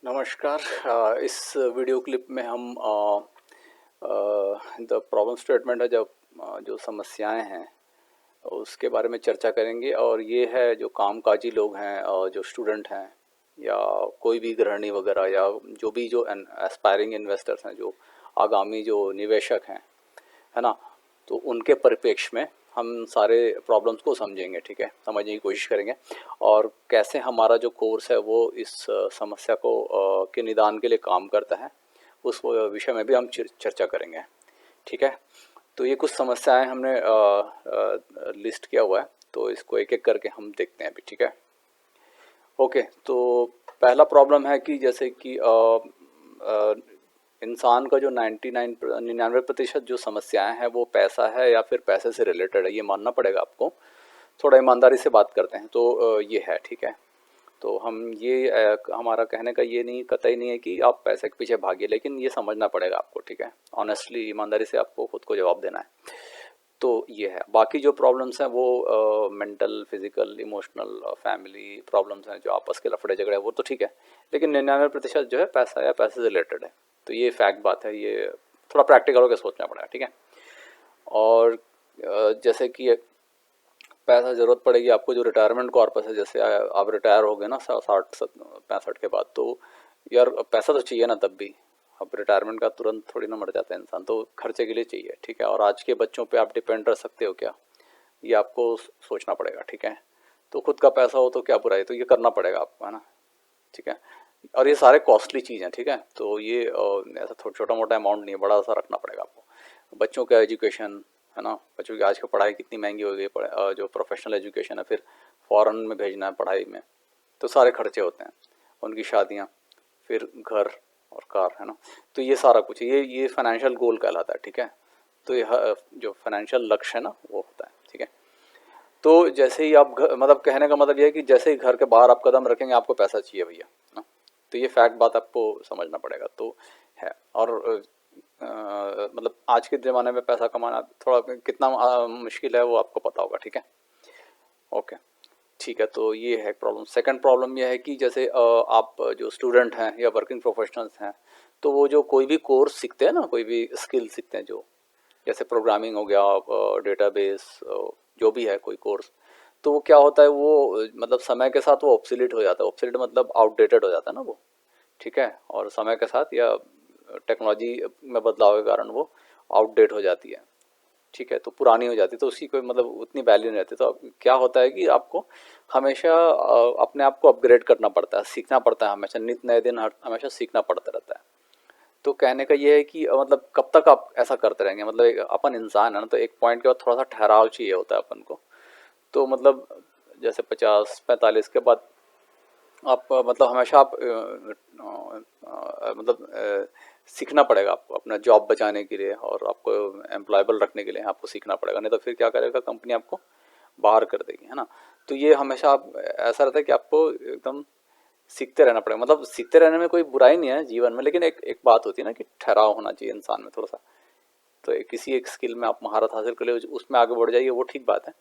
नमस्कार। इस video clip में हम द प्रॉब्लम स्टेटमेंट है जब जो समस्याएं हैं उसके बारे में चर्चा करेंगे। और ये है जो कामकाजी लोग हैं और जो स्टूडेंट हैं या कोई भी गृहिणी वगैरह या जो भी जो एस्पायरिंग इन्वेस्टर्स हैं, जो आगामी जो निवेशक हैं, है ना, तो उनके परिप्रेक्ष्य में हम सारे प्रॉब्लम्स को समझेंगे। ठीक है, समझने की कोशिश करेंगे और कैसे हमारा जो कोर्स है वो इस समस्या को के निदान के लिए काम करता है, उस विषय में भी हम चर्चा करेंगे। ठीक है, तो ये कुछ समस्याएं हमने लिस्ट किया हुआ है, तो इसको एक एक करके हम देखते हैं अभी। ठीक है, ओके। तो पहला प्रॉब्लम है कि जैसे कि इंसान का जो 99% जो समस्याएं हैं वो पैसा है या फिर पैसे से रिलेटेड है, ये मानना पड़ेगा आपको। थोड़ा ईमानदारी से बात करते हैं तो ये है। ठीक है, तो हम ये हमारा कहने का ये नहीं, कतई नहीं है कि आप पैसे के पीछे भागिए, लेकिन ये समझना पड़ेगा आपको। ठीक है, ऑनेस्टली ईमानदारी से आपको खुद को जवाब देना है। तो ये है, बाकी जो प्रॉब्लम्स हैं वो mental, physical, emotional, family problems हैं, जो आपस के लफड़े झगड़े हैं, वो तो ठीक है। लेकिन 99% जो है पैसा या पैसे से रिलेटेड है। तो ये फैक्ट बात है, ये थोड़ा प्रैक्टिकल होकर सोचना पड़ेगा। ठीक है, और जैसे कि पैसा ज़रूरत पड़ेगी आपको, जो रिटायरमेंट कॉर्पस है, जैसे आप रिटायर हो गए ना 60-65 के बाद, तो यार पैसा तो चाहिए ना तब भी। अब रिटायरमेंट का तुरंत थोड़ी ना मर जाता है इंसान, तो खर्चे के लिए चाहिए। ठीक है, और आज के बच्चों पे आप डिपेंड रह सकते हो क्या, ये आपको सोचना पड़ेगा। ठीक है, तो खुद का पैसा हो तो क्या बुराई, तो ये करना पड़ेगा आपको, है ना। ठीक है, और ये सारे कॉस्टली चीज़ हैं। ठीक है, तो ये ऐसा छोटा मोटा अमाउंट नहीं है, बड़ा सा रखना पड़ेगा आपको। बच्चों का एजुकेशन, है ना, बच्चों की आज की पढ़ाई कितनी महंगी हो गई है, जो प्रोफेशनल एजुकेशन है, फिर फॉरेन में भेजना है पढ़ाई में, तो सारे खर्चे होते हैं। उनकी शादियाँ, फिर घर और कार, है ना। तो ये सारा कुछ ये फाइनेंशियल गोल कहलाता है। ठीक है, तो ये जो फाइनेंशियल लक्ष्य है ना वो होता है। ठीक है, तो जैसे ही आप मतलब कहने का मतलब ये है कि जैसे ही घर के बाहर आप कदम रखेंगे आपको पैसा चाहिए भैया, ना। तो ये फैक्ट बात आपको समझना पड़ेगा, तो है। और मतलब आज के ज़माने में पैसा कमाना थोड़ा कितना मुश्किल है वो आपको पता होगा। ठीक है, ओके, ठीक है। तो ये है प्रॉब्लम। सेकंड प्रॉब्लम ये है कि जैसे आप जो स्टूडेंट हैं या वर्किंग प्रोफेशनल्स हैं, तो वो जो कोई भी कोर्स सीखते हैं ना, कोई भी स्किल सीखते हैं, जो जैसे प्रोग्रामिंग हो गया, डेटाबेस, जो भी है कोई कोर्स, तो वो क्या होता है, वो मतलब समय के साथ वो ऑब्सोलीट हो जाता है। ऑब्सोलीट मतलब आउटडेटेड हो जाता है ना वो। ठीक है, और समय के साथ या टेक्नोलॉजी में बदलाव के कारण वो आउटडेट हो जाती है। ठीक है, तो पुरानी हो जाती है, तो उसकी कोई मतलब उतनी वैल्यू नहीं रहती। तो अब क्या होता है कि आपको हमेशा अपने आप को अपग्रेड करना पड़ता है, सीखना पड़ता है हमेशा, नित्य नए दिन हमेशा सीखना पड़ता रहता है। तो कहने का ये है कि मतलब कब तक आप ऐसा करते रहेंगे, मतलब अपन इंसान है ना, तो एक पॉइंट के बाद थोड़ा सा ठहराव चाहिए होता है अपन को। तो मतलब जैसे 50-45 के बाद आप मतलब हमेशा आप मतलब सीखना पड़ेगा आपको, अपना जॉब बचाने के लिए और आपको एम्प्लॉयबल रखने के लिए आपको सीखना पड़ेगा, नहीं तो फिर क्या करेगा, कंपनी आपको बाहर कर देगी, है ना। तो ये हमेशा आप ऐसा रहता है कि आपको एकदम सीखते रहना पड़ेगा। मतलब सीखते रहने में कोई बुराई नहीं है जीवन में, लेकिन एक एक बात होती है ना कि ठहराव होना चाहिए इंसान में थोड़ा सा। तो किसी एक स्किल में आप महारत हासिल कर ले, उसमें आगे बढ़ जाइए, वो ठीक बात है।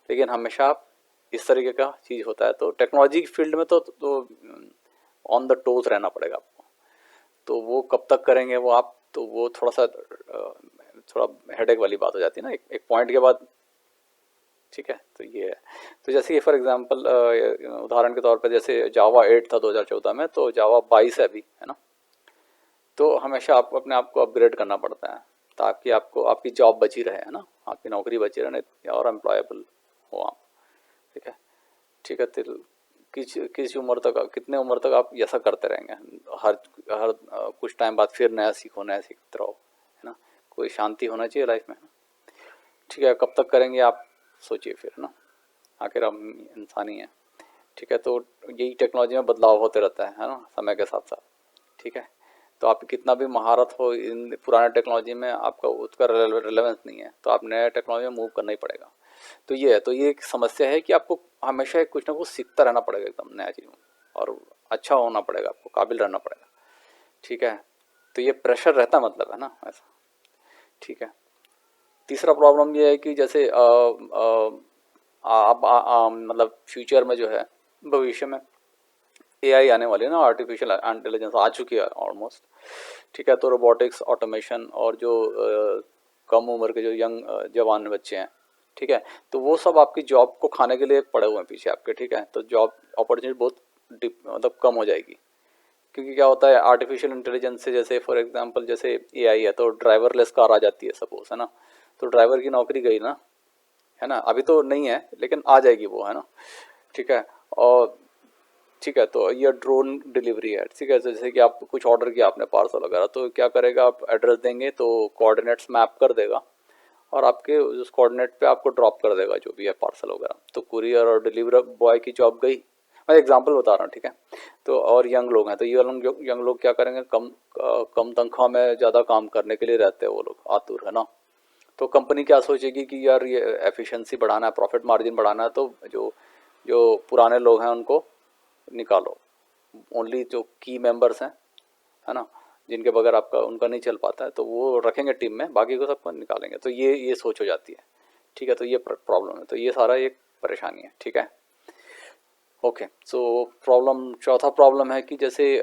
लेकिन हमेशा आप इस तरीके का चीज़ होता है, तो टेक्नोलॉजी की फील्ड में तो ऑन द टोज रहना पड़ेगा आपको। तो वो कब तक करेंगे वो आप, तो वो थोड़ा सा थोड़ा हेडेक वाली बात हो जाती है ना एक पॉइंट के बाद। ठीक है, तो ये है। तो जैसे कि फॉर एग्जांपल उदाहरण के तौर पर जैसे जावा 8 था 2014 में, तो जावा 22 है अभी, है ना। तो हमेशा आपको अपने आप को अपग्रेड करना पड़ता है, ताकि आपको आपकी जॉब बची रहे, है ना, आपकी नौकरी बची रहे और एम्प्लॉयबल हो आप। ठीक है, ठीक है। तो किस उम्र तक, कितने उम्र तक आप ऐसा करते रहेंगे, हर हर कुछ टाइम बाद फिर नया सीखो, नया सीखते रहो, है ना। कोई शांति होना चाहिए लाइफ में, है ना। ठीक है, कब तक करेंगे आप सोचिए फिर, है ना। आखिर हम इंसान ही हैं। ठीक है, तो यही टेक्नोलॉजी में बदलाव होते रहता है ना, समय के साथ साथ। ठीक है, तो आप कितना भी महारत हो इन पुराने टेक्नोलॉजी में, आपका उसका रिलेवेंस नहीं है, तो आप नए टेक्नोलॉजी में मूव करना ही पड़ेगा। तो ये है, तो ये एक समस्या है कि आपको हमेशा कुछ ना कुछ सीखता रहना पड़ेगा, एकदम नया चीज़ में, और अच्छा होना पड़ेगा, आपको काबिल रहना पड़ेगा। ठीक है, तो ये प्रेशर रहता मतलब, है ना, ऐसा। ठीक है, तीसरा प्रॉब्लम ये है कि जैसे आप मतलब फ्यूचर में जो है, भविष्य में एआई आने वाली है ना, आर्टिफिशियल इंटेलिजेंस आ चुकी है ऑलमोस्ट, ठीक है। तो रोबोटिक्स, ऑटोमेशन और जो कम उम्र के जो यंग जवान बच्चे हैं, ठीक है, तो वो सब आपकी जॉब को खाने के लिए पड़े हुए हैं पीछे आपके, ठीक है। तो जॉब अपॉर्चुनिटी बहुत मतलब कम हो जाएगी, क्योंकि क्या होता है आर्टिफिशियल इंटेलिजेंस से, जैसे फॉर एग्जांपल जैसे एआई है तो ड्राइवरलेस कार आ जाती है सपोज, है ना, तो ड्राइवर की नौकरी गई ना, है ना, अभी तो नहीं है लेकिन आ जाएगी वो, है ना, ठीक है। और ठीक है, तो ये ड्रोन डिलीवरी है, ठीक है, जैसे कि आप कुछ ऑर्डर किया आपने पार्सल वगैरह, तो क्या करेगा, आप एड्रेस देंगे तो कोऑर्डिनेट्स मैप कर देगा और आपके उस कोऑर्डिनेट पे आपको ड्रॉप कर देगा जो भी है पार्सल वगैरह। तो कुरियर और डिलीवरी बॉय की जॉब गई, मैं एग्जांपल बता रहा हूँ, ठीक है। तो और यंग लोग हैं, तो ये यंग लोग क्या करेंगे, कम तनख्वाह में ज़्यादा काम करने के लिए रहते हैं वो लोग आतुर, है ना। तो कंपनी क्या सोचेगी कि यार ये एफिशिएंसी बढ़ाना है, प्रॉफिट मार्जिन बढ़ाना है, तो जो जो पुराने लोग हैं उनको निकालो, ओनली जो की मेंबर्स हैं, है ना, जिनके बगैर आपका उनका नहीं चल पाता है तो वो रखेंगे टीम में, बाकी को सबको निकालेंगे। तो ये सोच हो जाती है, ठीक है। तो ये प्रॉब्लम है, तो ये सारा एक परेशानी है, ठीक है। ओके, सो प्रॉब्लम, चौथा प्रॉब्लम है कि जैसे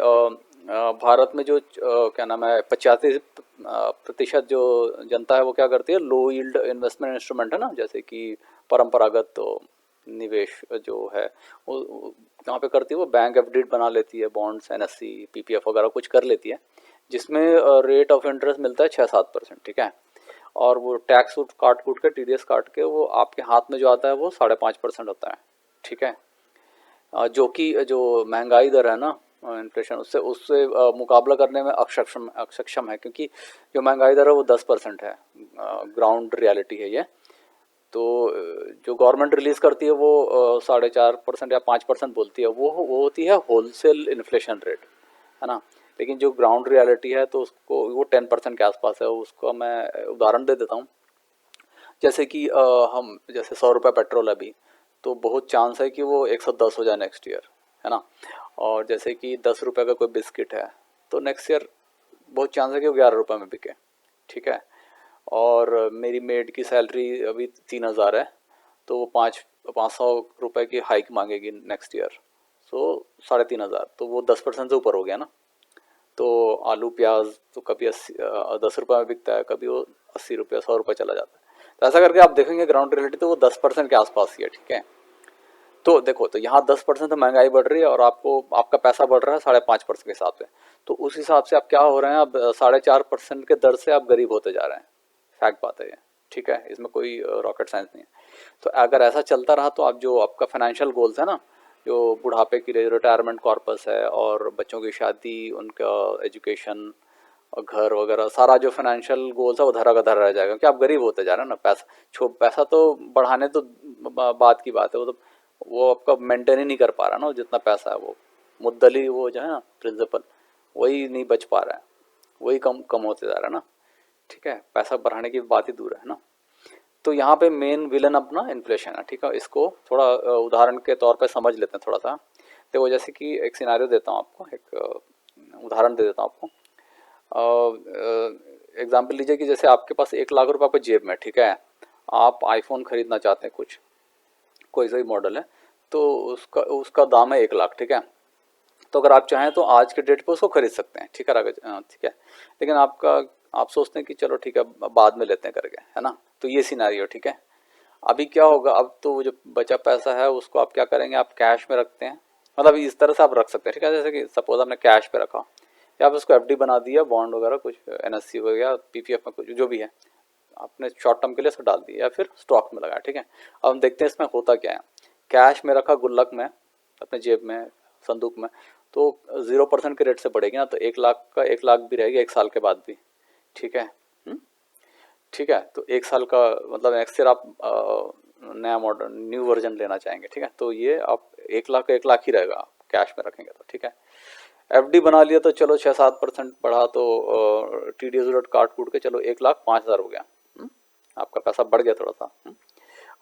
भारत में जो क्या नाम है 85% जो जनता है वो क्या करती है, लो यील्ड इन्वेस्टमेंट इंस्ट्रूमेंट, है ना, जैसे कि परंपरागत तो निवेश जो है वो कहाँ पे करती है, वो बैंक एफडी बना लेती है, बॉन्ड्स, एनएससी, पीपीएफ वगैरह कुछ कर लेती है, जिसमें रेट ऑफ इंटरेस्ट मिलता है 6-7%, ठीक है। और वो टैक्स काट कूट के, टीडीएस काट के वो आपके हाथ में जो आता है वो 5.5% होता है, ठीक है। जो कि जो महंगाई दर है ना, इन्फ्लेशन, उससे उससे मुकाबला करने में अक्षम है, क्योंकि जो महंगाई दर है वो 10% है, ग्राउंड रियलिटी है ये। तो जो गवर्नमेंट रिलीज़ करती है वो 4.5% या 5% बोलती है, वो होती है होलसेल इन्फ्लेशन रेट, है ना। लेकिन जो ग्राउंड रियलिटी है तो उसको वो 10% के आसपास है। उसको मैं उदाहरण दे देता हूँ, जैसे कि हम जैसे 100 रुपये पेट्रोल है अभी, तो बहुत चांस है कि वो 110 हो जाए नेक्स्ट ईयर, है ना। और जैसे कि 10 रुपये का कोई बिस्किट है तो नेक्स्ट ईयर बहुत चांस है कि वो 11 रुपये में बिके, ठीक है। और मेरी मेड की सैलरी अभी 3,000 है, तो वो 500 रुपये की हाइक मांगेगी नेक्स्ट ईयर, सो 3,500, तो वो 10% से ऊपर हो गया ना। तो आलू प्याज तो कभी 10 रुपये में बिकता है, कभी वो 80 रुपये 100 रुपये चला जाता है। तो ऐसा करके आप देखेंगे ग्राउंड रियलिटी तो वो 10% के आसपास ही है, ठीक है। तो देखो, तो यहाँ 10% तो महंगाई बढ़ रही है और आपको आपका पैसा बढ़ रहा है 5.5% के हिसाब से, तो उस हिसाब से आप क्या हो रहे हैं, आप 4.5% के दर से आप गरीब होते जा रहे हैं, फैक्ट बात है ये, ठीक है, इसमें कोई रॉकेट साइंस नहीं है। तो अगर ऐसा चलता रहा तो आप जो आपका फाइनेंशियल गोल्स है ना, जो बुढ़ापे की रिटायरमेंट कॉर्पस है और बच्चों की शादी, उनका एजुकेशन और घर वगैरह, सारा जो फाइनेंशियल गोल्स है वो धरा का धरा रह जाएगा, क्योंकि आप गरीब होते जा रहे हैं ना। पैसा तो बढ़ाने तो बात की बात है, वो तो वो आपका मेंटेन ही नहीं कर पा रहा ना, जितना पैसा है वो मुद्दली, वो जो है ना प्रिंसिपल, वही नहीं बच पा रहा है, वही कम कम होते जा रहा है ना, ठीक है। पैसा बढ़ाने की बात ही दूर है ना। तो यहाँ पे मेन विलन अपना इन्फ्लेशन है, ठीक है। इसको थोड़ा उदाहरण के तौर पे समझ लेते हैं थोड़ा सा। देखो, जैसे कि एक सिनारियो देता हूँ आपको, एक उदाहरण दे देता हूँ आपको। एग्जाम्पल लीजिए कि जैसे आपके पास 1 लाख रुपये आपके जेब में, ठीक है। आप आईफोन खरीदना चाहते हैं, कुछ कोई सा भी मॉडल है, तो उसका दाम है 1 लाख, ठीक है। तो अगर आप चाहें तो आज के डेट पे उसको खरीद सकते हैं, ठीक है, ठीक है। लेकिन आप सोचते हैं कि चलो ठीक है बाद में लेते हैं करके, है ना। तो ये सिनेरियो, ठीक है। अभी क्या होगा, अब तो वो जो बचा पैसा है उसको आप क्या करेंगे, आप कैश में रखते हैं, मतलब इस तरह से आप रख सकते हैं, ठीक है। जैसे कि सपोज आपने कैश पे रखा, या आप उसको एफडी बना दिया, बॉन्ड वगैरह कुछ एनएससी वगैरह पीपीएफ में कुछ जो भी है, आपने शॉर्ट टर्म के लिए उसको डाल दिया या फिर स्टॉक में लगाया, ठीक है। अब हम देखते हैं इसमें होता क्या है। कैश में रखा गुल्लक में, अपने जेब में, संदूक में, तो 0% के रेट से बढ़ेगी ना, तो 1 लाख का 1 लाख भी रहेगी 1 साल के बाद भी, ठीक है। ठीक है, तो 1 साल का मतलब नेक्स्ट ईयर आप नया मॉडल न्यू वर्जन लेना चाहेंगे, ठीक है, तो ये आप 1 लाख का 1 लाख ही रहेगा कैश में रखेंगे तो, ठीक है। एफडी बना लिया तो चलो 6-7% बढ़ा, तो टीडीएस काट कूट के चलो 1,05,000 हो गया, आपका पैसा बढ़ गया थोड़ा सा।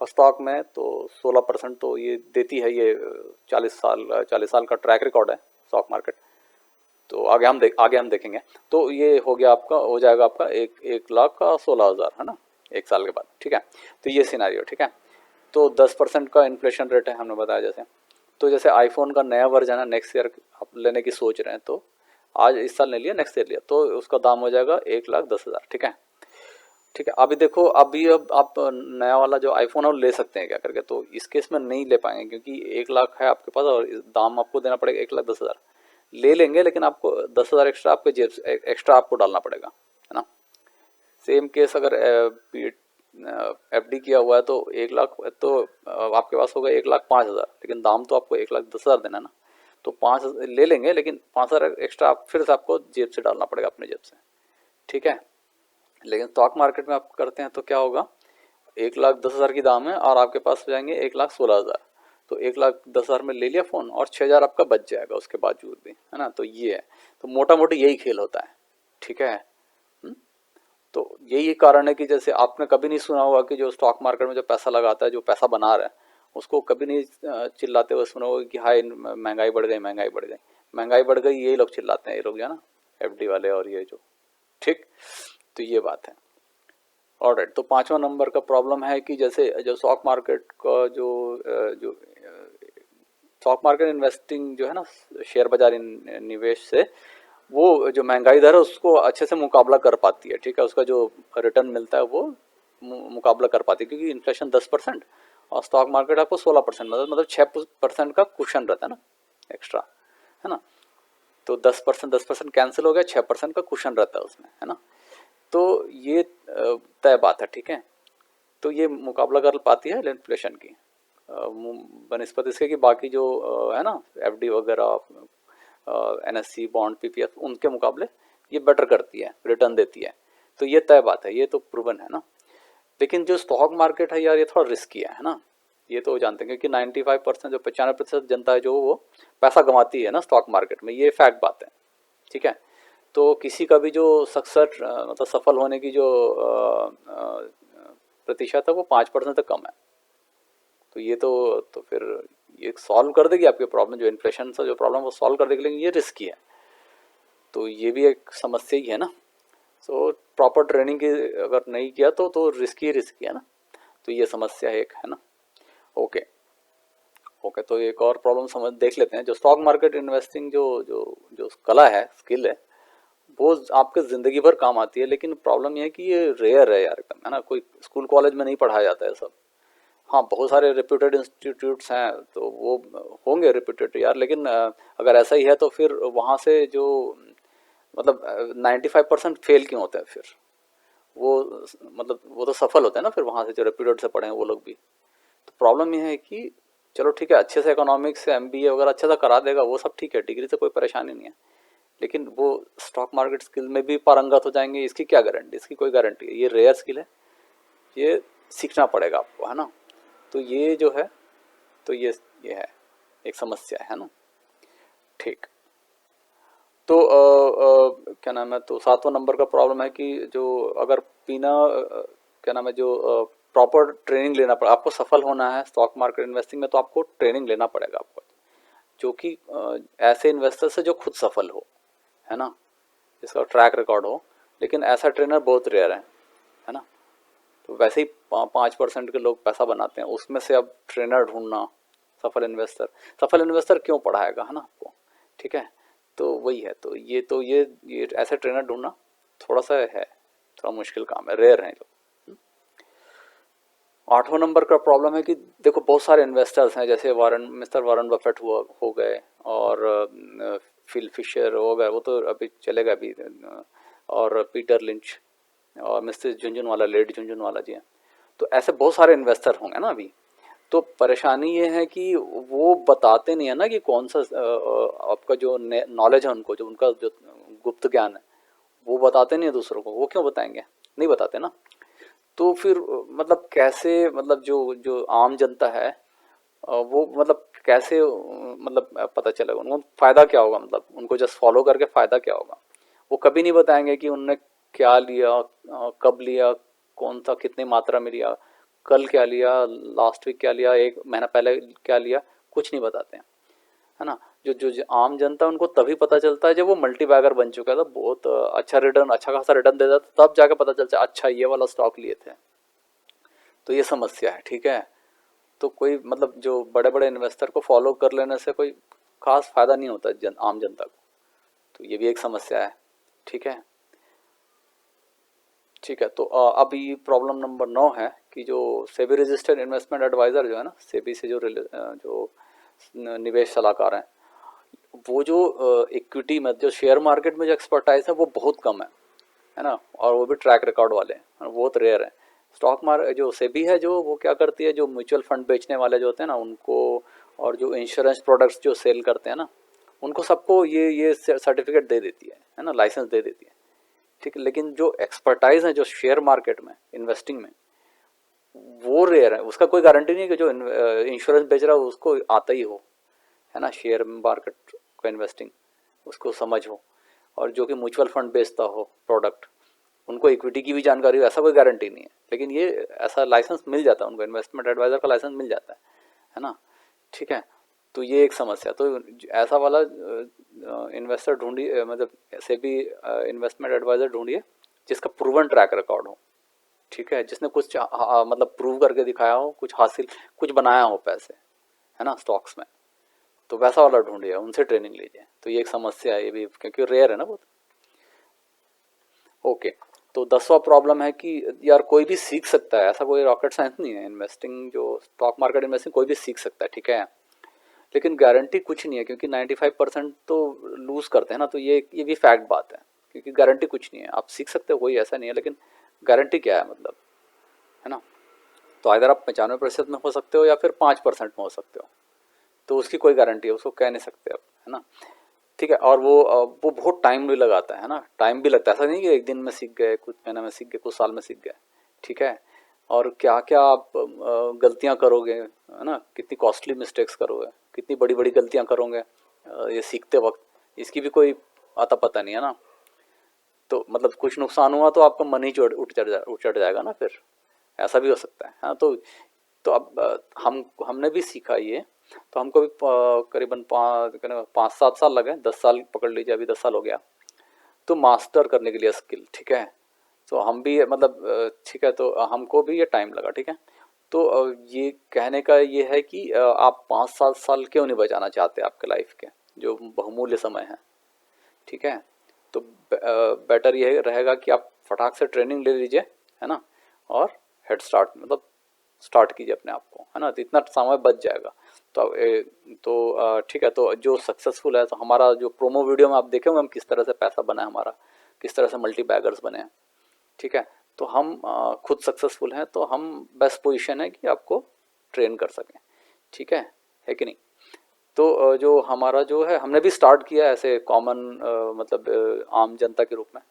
और स्टॉक में तो 16% तो ये देती है, ये 40 साल का ट्रैक रिकॉर्ड है स्टॉक मार्केट। तो आगे हम देखेंगे। तो ये हो गया आपका, हो जाएगा आपका 1,16,000, है ना, 1 साल के बाद, ठीक है। तो ये सिनेरियो, ठीक है। तो 10% का इन्फ्लेशन रेट है, हमने बताया जैसे। तो जैसे आईफोन का नया वर्जन है, नेक्स्ट ईयर लेने की सोच रहे हैं तो आज इस साल नहीं लिया, नेक्स्ट ईयर लिया तो उसका दाम हो जाएगा 1,10,000। ठीक है, ठीक है। अभी देखो, अभी अब आप नया वाला जो आईफोन है वो ले सकते हैं क्या करके, तो इस केस में नहीं ले पाएंगे क्योंकि 1 लाख है आपके पास और दाम आपको देना पड़ेगा 1,10,000। ले लेंगे लेकिन आपको 10,000 एक्स्ट्रा आपके जेब से एक्स्ट्रा आपको डालना पड़ेगा, है ना। सेम केस अगर एफडी किया हुआ है तो 1 लाख तो आपके पास होगा 1,05,000, लेकिन दाम तो आपको 1,10,000 देना है ना। तो 5 ले लेंगे लेकिन 5,000 एक्स्ट्रा फिर से आपको जेब से डालना पड़ेगा, अपने जेब से। ठीक है, लेकिन स्टॉक मार्केट में आप करते हैं तो क्या होगा, 1,10,000 की दाम है और आपके पास हो जाएंगे 1,16,000। तो 1,10,000 में ले लिया फ़ोन और 6,000 आपका बच जाएगा उसके बावजूद भी, है ना। तो ये है, तो मोटा मोटी यही खेल होता है। ठीक है। तो यही कारण है कि जैसे आपने कभी नहीं सुना होगा कि जो स्टॉक मार्केट में जो पैसा लगाता है, जो पैसा बना रहा है, उसको कभी नहीं चिल्लाते हुए सुना होगा कि हाय महंगाई बढ़ गई, महंगाई बढ़ गई, महंगाई बढ़ गई, यही लोग चिल्लाते हैं, ये लोग जो है ना, एफडी वाले और ये जो। ठीक, तो ये बात है। ऑलराइट, तो 5वां नंबर का प्रॉब्लम है कि जैसे जो स्टॉक मार्केट का जो स्टॉक मार्केट इन्वेस्टिंग जो है ना, शेयर बाजार निवेश से वो जो महंगाई दर है उसको अच्छे से मुकाबला कर पाती है। ठीक है, उसका जो रिटर्न मिलता है वो मुकाबला कर पाती है, क्योंकि इन्फ्लेशन 10% और स्टॉक मार्केट आपको 16%, मतलब 6% का कुशन रहता है ना एक्स्ट्रा, है ना। तो 10% कैंसिल हो गया, 6% का कुशन रहता है उसमें, है ना। तो ये तय बात है। ठीक है, तो ये मुकाबला कर पाती है इन्फ्लेशन की बनस्पत इसके कि बाकी जो है ना एफडी वगैरह, एनएससी बॉन्ड पीपीएफ, उनके मुकाबले ये बेटर करती है, रिटर्न देती है। तो ये तय बात है, ये तो प्रूवन है ना। लेकिन जो स्टॉक मार्केट है यार, ये थोड़ा रिस्की है ना। ये तो जानते हैं क्योंकि 95% जो 95% जनता है जो वो पैसा कमाती है ना स्टॉक मार्केट में, ये फैक्ट बात है। ठीक है, तो किसी का भी जो सक्सेस मतलब सफल होने की जो प्रतिशत है वो 5% तक कम है। तो ये तो फिर ये सॉल्व कर देगी आपकी प्रॉब्लम, जो इन्फ्लेशन से जो प्रॉब्लम वो सॉल्व कर देगी, लेकिन ये रिस्की है। तो ये भी एक समस्या ही है ना। सो प्रॉपर ट्रेनिंग की अगर नहीं किया तो रिस्की है ना। तो ये समस्या है एक, है ना। ओके ओके, तो एक और प्रॉब्लम समझ देख लेते हैं। जो स्टॉक मार्केट इन्वेस्टिंग जो जो जो कला है, स्किल है, वो आपके ज़िंदगी भर काम आती है, लेकिन प्रॉब्लम ये है कि ये रेयर है यार एकदम, है ना। कोई स्कूल कॉलेज में नहीं पढ़ाया जाता है सब। हाँ, बहुत सारे रेप्यूटेड इंस्टीट्यूट्स हैं तो वो होंगे रेप्यूटेड यार, लेकिन अगर ऐसा ही है तो फिर वहाँ से जो मतलब 95% फेल क्यों होते हैं फिर वो, मतलब वो तो सफल होते हैं ना फिर वहाँ से जो रेप्यूटेड से पढ़े हैं वो लोग भी। तो प्रॉब्लम ये है कि चलो ठीक है, अच्छे से इकोनॉमिक्स से एमबीए वगैरह अच्छे से करा देगा वो सब ठीक है, डिग्री से कोई परेशानी नहीं है, लेकिन वो स्टॉक मार्केट स्किल में भी पारंगत हो जाएंगे, इसकी क्या गारंटी, इसकी कोई गारंटी है। ये रेयर स्किल है, ये सीखना पड़ेगा आपको, है ना। तो ये जो है, तो ये है एक समस्या है ना। ठीक, तो क्या नाम है, तो 7वां नंबर का प्रॉब्लम है कि जो अगर बिना क्या नाम है, जो प्रॉपर ट्रेनिंग लेना पड़ा आपको, सफल होना है स्टॉक मार्केट इन्वेस्टिंग में तो आपको ट्रेनिंग लेना पड़ेगा आपको, जो कि ऐसे इन्वेस्टर से जो खुद सफल हो, है ना, जिसका ट्रैक रिकॉर्ड हो। लेकिन ऐसा ट्रेनर बहुत रेयर है ना। तो वैसे ही 5% के लोग पैसा बनाते हैं, उसमें से अब ट्रेनर ढूंढना, सफल इन्वेस्टर क्यों पढ़ाएगा, है ना आपको। ठीक है, तो वही है। तो ये ऐसे ट्रेनर ढूंढना थोड़ा सा है, थोड़ा मुश्किल काम है, रेयर है लोग। 8वां नंबर का प्रॉब्लम है कि देखो बहुत सारे इन्वेस्टर्स हैं, जैसे मिस्टर वारन बफेट हो गए और फिल फिशर हो गए, वो तो अभी चलेगा अभी, और पीटर लिंच और मिस्टर झुंझुनवाला, लेडी झुंझुनवाला जी हैं। तो ऐसे बहुत सारे इन्वेस्टर होंगे ना अभी। तो परेशानी ये है कि वो बताते नहीं है ना कि कौन सा आपका जो नॉलेज है उनको, जो उनका जो गुप्त ज्ञान है वो बताते नहीं है दूसरों को। वो क्यों बताएंगे, नहीं बताते ना। तो फिर मतलब कैसे, मतलब जो जो आम जनता है वो मतलब कैसे मतलब पता चलेगा उनको, फ़ायदा क्या होगा, मतलब उनको जस्ट फॉलो करके फ़ायदा क्या होगा। वो कभी नहीं बताएंगे कि उनने क्या लिया, कब लिया, कौन सा कितनी मात्रा में लिया, कल क्या लिया, लास्ट वीक क्या लिया, एक महीना पहले क्या लिया, कुछ नहीं बताते हैं, है ना। जो आम जनता है उनको तभी पता चलता है जब वो मल्टी बैगर बन चुका है, तो बहुत अच्छा रिटर्न, अच्छा खासा रिटर्न देता है, तब जाके पता चलता है अच्छा ये वाला स्टॉक लिए थे। तो ये समस्या है। ठीक है, तो कोई मतलब जो बड़े बड़े इन्वेस्टर को फॉलो कर लेने से कोई खास फ़ायदा नहीं होता आम जनता को। तो ये भी एक समस्या है। ठीक है, ठीक है। तो अभी प्रॉब्लम नंबर 9 है कि जो सेबी रजिस्टर्ड इन्वेस्टमेंट एडवाइज़र जो है ना, सेबी से जो निवेश सलाहकार हैं, वो जो इक्विटी में जो शेयर मार्केट में जो एक्सपर्टाइज है वो बहुत कम है ना, और वो भी ट्रैक रिकॉर्ड वाले हैं, बहुत रेयर है। स्टॉक मार्केट जो सेबी है जो वो क्या करती है, जो म्यूचुअल फंड बेचने वाले जो होते हैं ना उनको, और जो इंश्योरेंस प्रोडक्ट्स जो सेल करते हैं ना, उनको सबको ये सर्टिफिकेट दे देती है ना, लाइसेंस दे देती है। ठीक है, लेकिन जो एक्सपर्टाइज है जो शेयर मार्केट में इन्वेस्टिंग में, वो रेयर है। उसका कोई गारंटी नहीं है कि जो इंश्योरेंस बेच रहा है उसको आता ही हो, है ना, शेयर मार्केट को इन्वेस्टिंग उसको समझ हो। और जो कि म्यूचुअल फंड बेचता हो प्रोडक्ट, उनको इक्विटी की भी जानकारी हो, ऐसा कोई गारंटी नहीं है। लेकिन ये ऐसा लाइसेंस मिल जाता है उनको, इन्वेस्टमेंट एडवाइज़र का लाइसेंस मिल जाता है ना। ठीक है, तो ये एक समस्या। तो ऐसा वाला इन्वेस्टर ढूंढिए, मतलब ऐसे भी इन्वेस्टमेंट एडवाइज़र ढूंढिए जिसका प्रूवन ट्रैक रिकॉर्ड हो। ठीक है, जिसने कुछ मतलब प्रूव करके दिखाया हो, कुछ हासिल, कुछ बनाया हो पैसे, है ना, स्टॉक्स में। तो वैसा वाला ढूंढिए, उनसे ट्रेनिंग लीजिए। तो ये एक समस्या है, ये भी क्योंकि रेयर है ना बहुत। ओके, तो 10वां प्रॉब्लम है कि यार कोई भी सीख सकता है, ऐसा कोई रॉकेट साइंस नहीं है इन्वेस्टिंग, जो स्टॉक मार्केट इन्वेस्टिंग कोई भी सीख सकता है। ठीक है, लेकिन गारंटी कुछ नहीं है, क्योंकि 95% तो लूज़ करते हैं ना। तो ये भी फैक्ट बात है, क्योंकि गारंटी कुछ नहीं है। आप सीख सकते हो, कोई ऐसा नहीं है, लेकिन गारंटी क्या है मतलब, है ना। तो अगर आप 95% में हो सकते हो या फिर 5% में हो सकते हो, तो उसकी कोई गारंटी है, उसको कह नहीं सकते आप, है ना। ठीक है, और वो बहुत टाइम भी लगाता है ना, टाइम भी लगता है। ऐसा नहीं कि एक दिन में सीख गए, कुछ महीने में सीख गए, कुछ साल में सीख गए। ठीक है, और क्या क्या आप गलतियां करोगे, है ना, कितनी कॉस्टली मिस्टेक्स करोगे, कितनी बड़ी बड़ी गलतियां करोगे ये सीखते वक्त, इसकी भी कोई आता पता नहीं है ना। तो मतलब कुछ नुकसान हुआ तो आपका मन ही उठ चढ़ जाएगा ना फिर, ऐसा भी हो सकता है। हाँ, तो अब हमने भी सीखा ये। तो हमको भी करीबन 5-7 साल लगे, 10 साल पकड़ लीजिए, अभी 10 साल हो गया तो मास्टर करने के लिए स्किल। ठीक है, तो हम भी मतलब ठीक है, तो हमको भी ये टाइम लगा। ठीक है, तो ये कहने का ये है कि आप 5-7 साल क्यों नहीं बचाना चाहते आपके लाइफ के, जो बहुमूल्य समय है। ठीक है, तो बेटर ये रहेगा कि आप फटाक से ट्रेनिंग ले लीजिए, है ना, और हेड स्टार्ट मतलब स्टार्ट कीजिए अपने आप को, है ना, तो इतना समय बच जाएगा। तो ठीक है, तो जो सक्सेसफुल है, तो हमारा जो प्रोमो वीडियो में आप देखे होंगे हम किस तरह से पैसा बना है हमारा, किस तरह से मल्टी बैगर्स बने हैं। ठीक है, तो हम खुद सक्सेसफुल हैं, तो हम बेस्ट पोजीशन है कि आपको ट्रेन कर सकें। ठीक है कि नहीं। तो जो हमारा जो है, हमने भी स्टार्ट किया ऐसे कॉमन मतलब आम जनता के रूप में।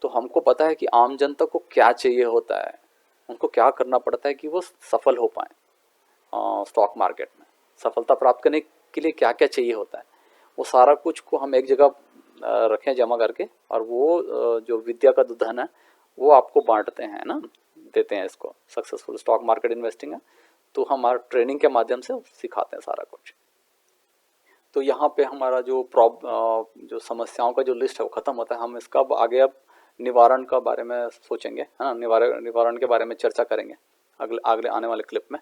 तो हमको पता है कि आम जनता को क्या चाहिए होता है, उनको क्या करना पड़ता है कि वो सफल हो पाए स्टॉक मार्केट में। सफलता प्राप्त करने के लिए क्या क्या चाहिए होता है, वो सारा कुछ को हम एक जगह रखें जमा करके, और वो जो विद्या का जो धन है वो आपको बांटते हैं ना, देते हैं इसको। सक्सेसफुल स्टॉक मार्केट इन्वेस्टिंग है, तो हमारा ट्रेनिंग के माध्यम से सिखाते हैं सारा कुछ। तो यहाँ पे हमारा जो समस्याओं का जो लिस्ट है वो ख़त्म होता है। हम इसका आगे अब निवारण का बारे में सोचेंगे, है ना, निवारण के बारे में चर्चा करेंगे अगले अगले आने वाले क्लिप में।